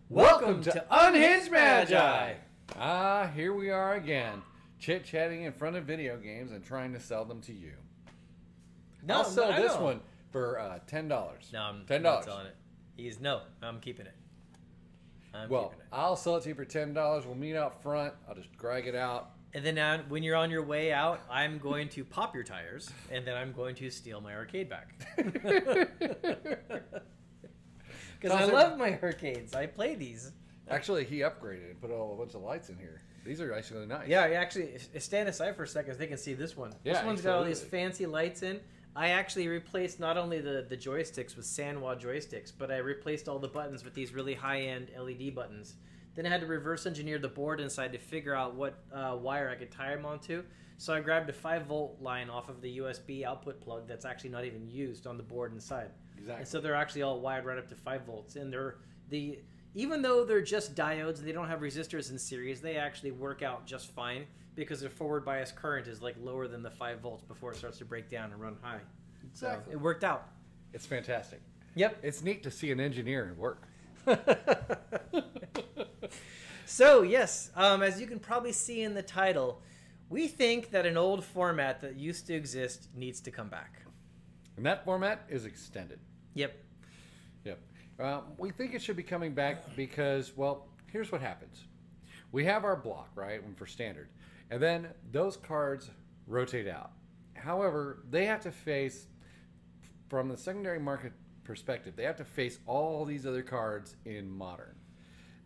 Welcome to Unhinged Magi! Here we are again, chit-chatting in front of video games and trying to sell them to you. I'll sell this one for $10. No, I'm $10. not selling it. I'm keeping it. I'll sell it to you for $10. We'll meet out front. I'll just drag it out. And then when you're on your way out, I'm going to pop your tires, and then I'm going to steal my arcade back. Because I love my arcades. I play these. Actually, he upgraded and put a bunch of lights in here. These are actually nice. Yeah, actually, stand aside for a second so they can see this one. Yeah, this one's got all these fancy lights in. I actually replaced not only the joysticks with Sanwa joysticks, but I replaced all the buttons with these really high-end LED buttons. Then I had to reverse engineer the board inside to figure out what wire I could tie them onto. So I grabbed a 5-volt line off of the USB output plug that's actually not even used on the board inside. Exactly. And so they're actually all wired right up to 5 volts. And even though they're just diodes, they don't have resistors in series, they actually work out just fine because their forward bias current is like lower than the 5 volts before it starts to break down and run high. Exactly. So it worked out. It's fantastic. Yep. It's neat to see an engineer work. So, yes, as you can probably see in the title, we think that an old format that used to exist needs to come back. And that format is extended. Yep. Yep. We think it should be coming back because, well, here's what happens. We have our block, right, for standard. And then those cards rotate out. However, they have to face, from the secondary market perspective, they have to face all these other cards in modern.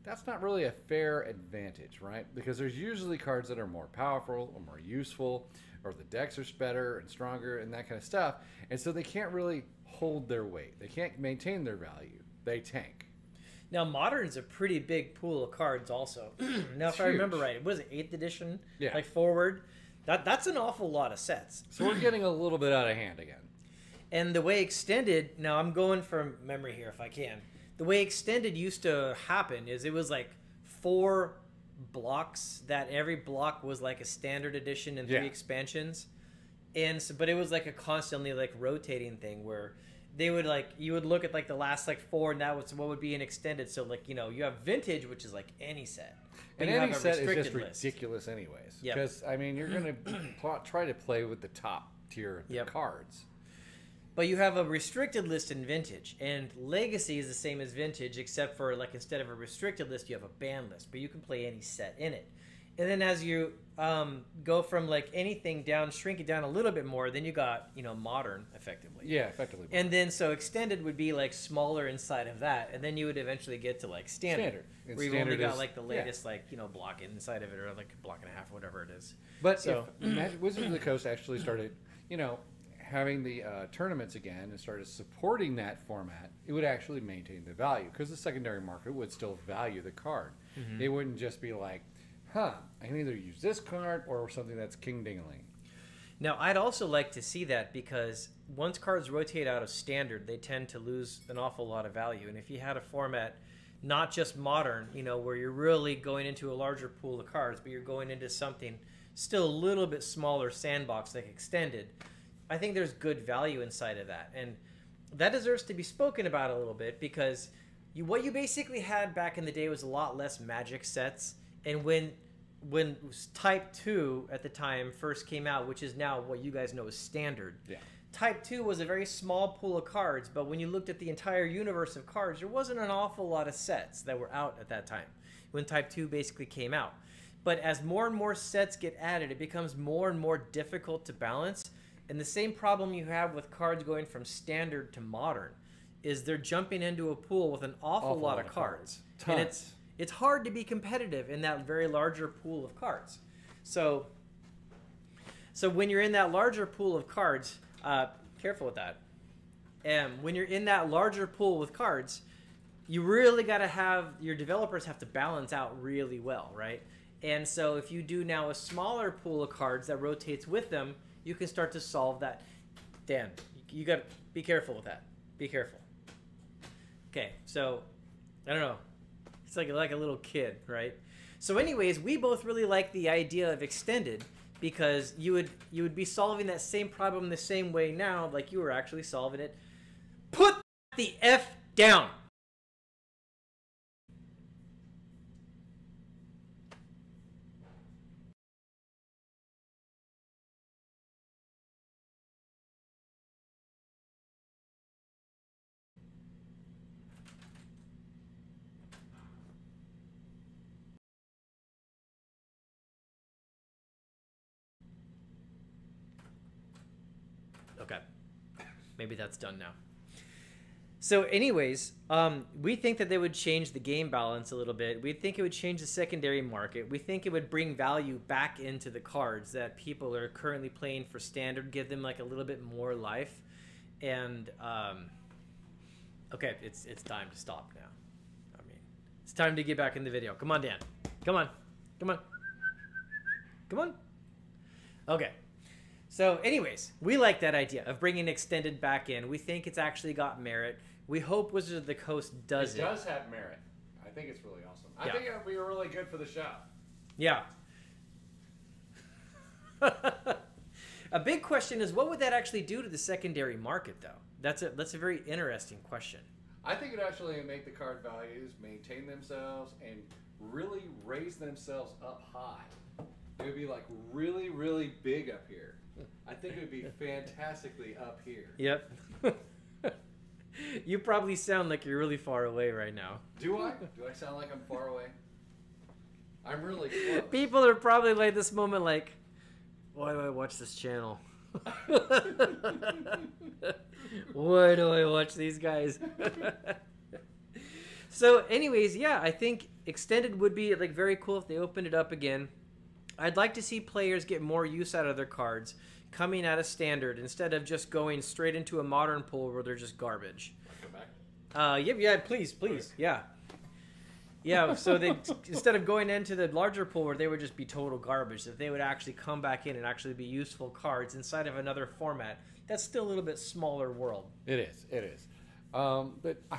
That's not really a fair advantage, right? Because there's usually cards that are more powerful or more useful, or the decks are better and stronger and that kind of stuff. And so they can't really hold their weight. They can't maintain their value. They tank. Now, Modern's a pretty big pool of cards also. Now, if I remember right, what is it, 8th edition? Yeah. Like forward? That's an awful lot of sets. So we're getting a little bit out of hand again. And the way Extended, now I'm going from memory here if I can. The way Extended used to happen is it was like 4 blocks that every block was like a standard edition and 3 expansions. And so, but it was like a constantly like rotating thing where they would like, you would look at like the last like 4 and that was what would be an extended. So like, you know, you have vintage, which is like any set. And any set is just ridiculous anyways. Yep. Because, I mean, you're going to try to play with the top tier of the cards. But you have a restricted list in Vintage, and Legacy is the same as Vintage, except for, like, instead of a restricted list, you have a banned list, but you can play any set in it. And then as you go from, like, anything down, shrink it down a little bit more, then you got, you know, Modern, effectively. Yeah, effectively. And then, so Extended would be, like, smaller inside of that, and then you would eventually get to, like, Standard. Where you've only got, like, the latest, like, you know, block inside of it, or, like, a block and a half, whatever it is. But so, if Wizards of the Coast actually started, you know, having the tournaments again and started supporting that format, it would actually maintain the value because the secondary market would still value the card. Mm-hmm. It wouldn't just be like, I can either use this card or something that's king dingling. Now, I'd also like to see that because once cards rotate out of standard, they tend to lose an awful lot of value. And if you had a format, not just Modern, you know, where you're really going into a larger pool of cards, but you're going into something still a little bit smaller sandbox like Extended, I think there's good value inside of that. And that deserves to be spoken about a little bit because what you basically had back in the day was a lot less Magic sets. And when Type 2 at the time first came out, which is now what you guys know as Standard, Type 2 was a very small pool of cards, but when you looked at the entire universe of cards, there wasn't an awful lot of sets that were out at that time when Type 2 basically came out. But as more and more sets get added, it becomes more and more difficult to balance. And the same problem you have with cards going from Standard to Modern is they're jumping into a pool with an awful lot of cards. And it's hard to be competitive in that very larger pool of cards. So when you're in that larger pool of cards, careful with that. When you're in that larger pool with cards, you really got to have, your developers have to balance out really well, right? And so if you do now a smaller pool of cards that rotates with them, you can start to solve that. Dan, you got to be careful with that. Be careful. Okay, so, I don't know. It's like a little kid, right? So anyways, we both really like the idea of Extended because you would be solving that same problem the same way now like you were actually solving it. Put the F down! Maybe that's done now. So anyways, we think that they would change the game balance a little bit. We think it would change the secondary market. We think it would bring value back into the cards that people are currently playing for standard, give them like a little bit more life. And okay, it's time to stop now. I mean, it's time to get back in the video. Come on, Dan. Come on. Come on. Come on. Okay. So anyways, we like that idea of bringing Extended back in. We think it's actually got merit. We hope Wizards of the Coast does it. It does have merit. I think it's really awesome. I think it would be really good for the show. Yeah. A big question is, what would that actually do to the secondary market, though? That's a very interesting question. I think it actually would make the card values maintain themselves and really raise themselves up high. It would be like really, really big up here. I think it would be fantastically up here. Yep. You probably sound like you're really far away right now. Do I? Do I sound like I'm far away? I'm really close. People are probably like this moment like, why do I watch this channel? Why do I watch these guys? So anyways, yeah, I think Extended would be like very cool if they opened it up again. I'd like to see players get more use out of their cards coming out of Standard instead of just going straight into a Modern pool where they're just garbage. Yeah, please, okay. Yeah, so they instead of going into the larger pool where they would just be total garbage, that they would actually come back in and actually be useful cards inside of another format that's still a little bit smaller world. It is. But I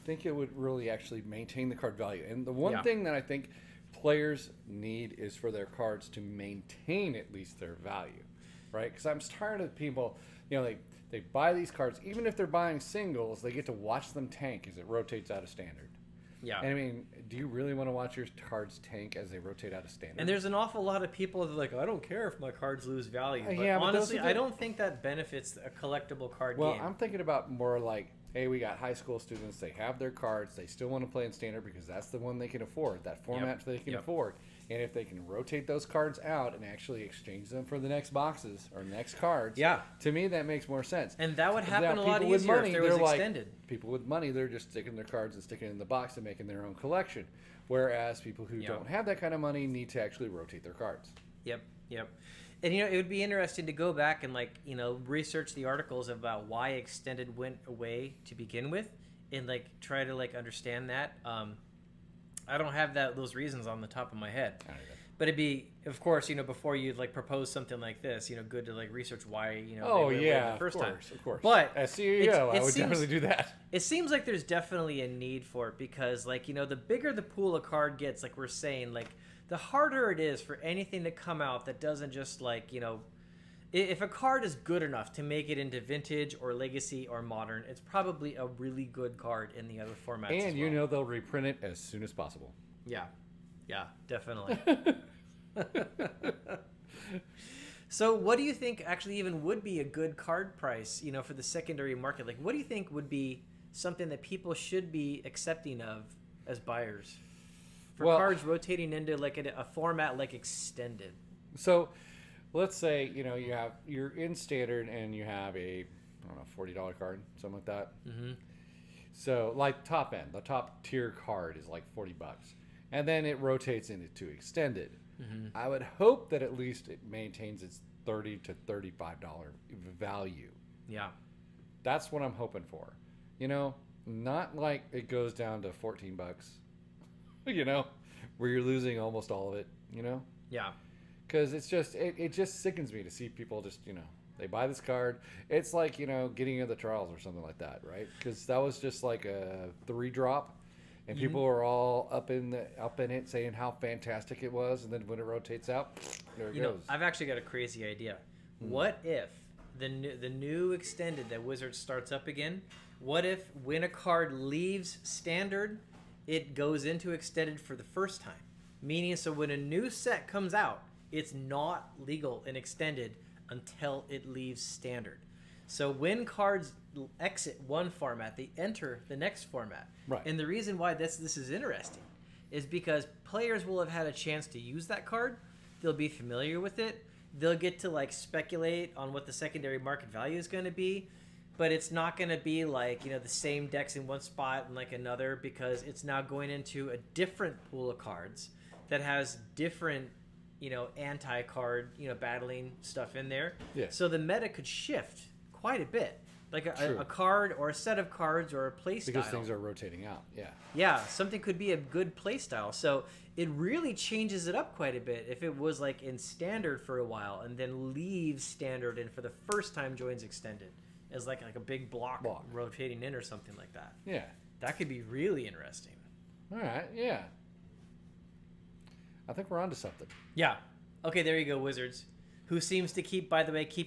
think it would really actually maintain the card value. And the one thing that I think players need is for their cards to maintain at least their value, right? Because I'm tired of people, they buy these cards, even if they're buying singles, they get to watch them tank as it rotates out of Standard. Yeah. And I mean, do you really want to watch your cards tank as they rotate out of Standard? And there's an awful lot of people that are like, I don't care if my cards lose value. But yeah, honestly, I don't think that benefits a collectible card game. Well, I'm thinking about more like, hey, we got high school students, they have their cards, they still want to play in Standard because that's the one they can afford, that format they can afford. And if they can rotate those cards out and actually exchange them for the next boxes or next cards, to me that makes more sense. And that would happen a lot easier if there was Extended. People with money, they're just sticking their cards and sticking it in the box and making their own collection. Whereas people who don't have that kind of money need to actually rotate their cards. Yep. And it would be interesting to go back and research the articles about why Extended went away to begin with, and try to understand that. I don't have those reasons on the top of my head, but it'd be, of course, before you propose something like this, good to research why they went away the first time. Of course. But as CEO, I would definitely do that. It seems like there's definitely a need for it because the bigger the pool a card gets, like we're saying, the harder it is for anything to come out that doesn't just if a card is good enough to make it into Vintage or Legacy or Modern, it's probably a really good card in the other formats. And as well. They'll reprint it as soon as possible. Yeah, definitely. So what do you think actually even would be a good card price, for the secondary market? What do you think would be something that people should be accepting of as buyers for cards rotating into a format like Extended? So let's say, you're in Standard and you have a, $40 card, something like that. Mm-hmm. So top end, the top tier card is $40. And then it rotates into Extended. Mm-hmm. I would hope that at least it maintains its $30 to $35 value. Yeah. That's what I'm hoping for. Not like it goes down to $14, where you're losing almost all of it, Yeah. Because it's just, it just sickens me to see people just, they buy this card. It's like, getting into the trials or something like that, right? Because that was just like a 3-drop. And people are all up in it saying how fantastic it was. And then when it rotates out, there it goes. I've actually got a crazy idea. What if the new Extended that Wizards starts up again, what if when a card leaves Standard, it goes into Extended for the first time? Meaning, so when a new set comes out, it's not legal and Extended until it leaves Standard. So when cards exit one format, they enter the next format. Right. And the reason why this is interesting is because players will have had a chance to use that card. They'll be familiar with it. They'll get to speculate on what the secondary market value is going to be. but it's not going to be like, the same decks in one spot and like another, because it's now going into a different pool of cards that has different, anti-card, battling stuff in there. Yeah. So the meta could shift quite a bit. Like True. a card or a set of cards or a play style. Because things are rotating out, yeah. Yeah, something could be a good play style. So it really changes it up quite a bit if it was like in standard for a while and then leaves standard and for the first time joins extended as like a big block rotating in or something like that. Yeah. That could be really interesting. All right, yeah. I think we're onto something. Yeah. Okay, there you go, Wizards. Who seems to keep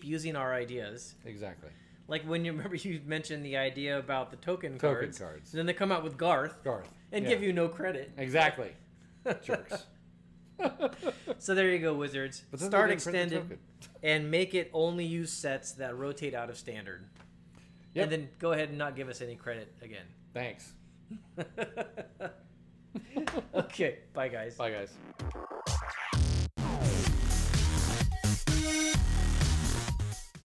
using our ideas. Exactly. Like when you mentioned the idea about the token cards. And then they come out with Garth. And give you no credit. Exactly. Jerks. So there you go, Wizards. Start extended and make it only use sets that rotate out of standard. Yep. And then go ahead and not give us any credit again. Thanks. Okay. Bye, guys. Bye, guys.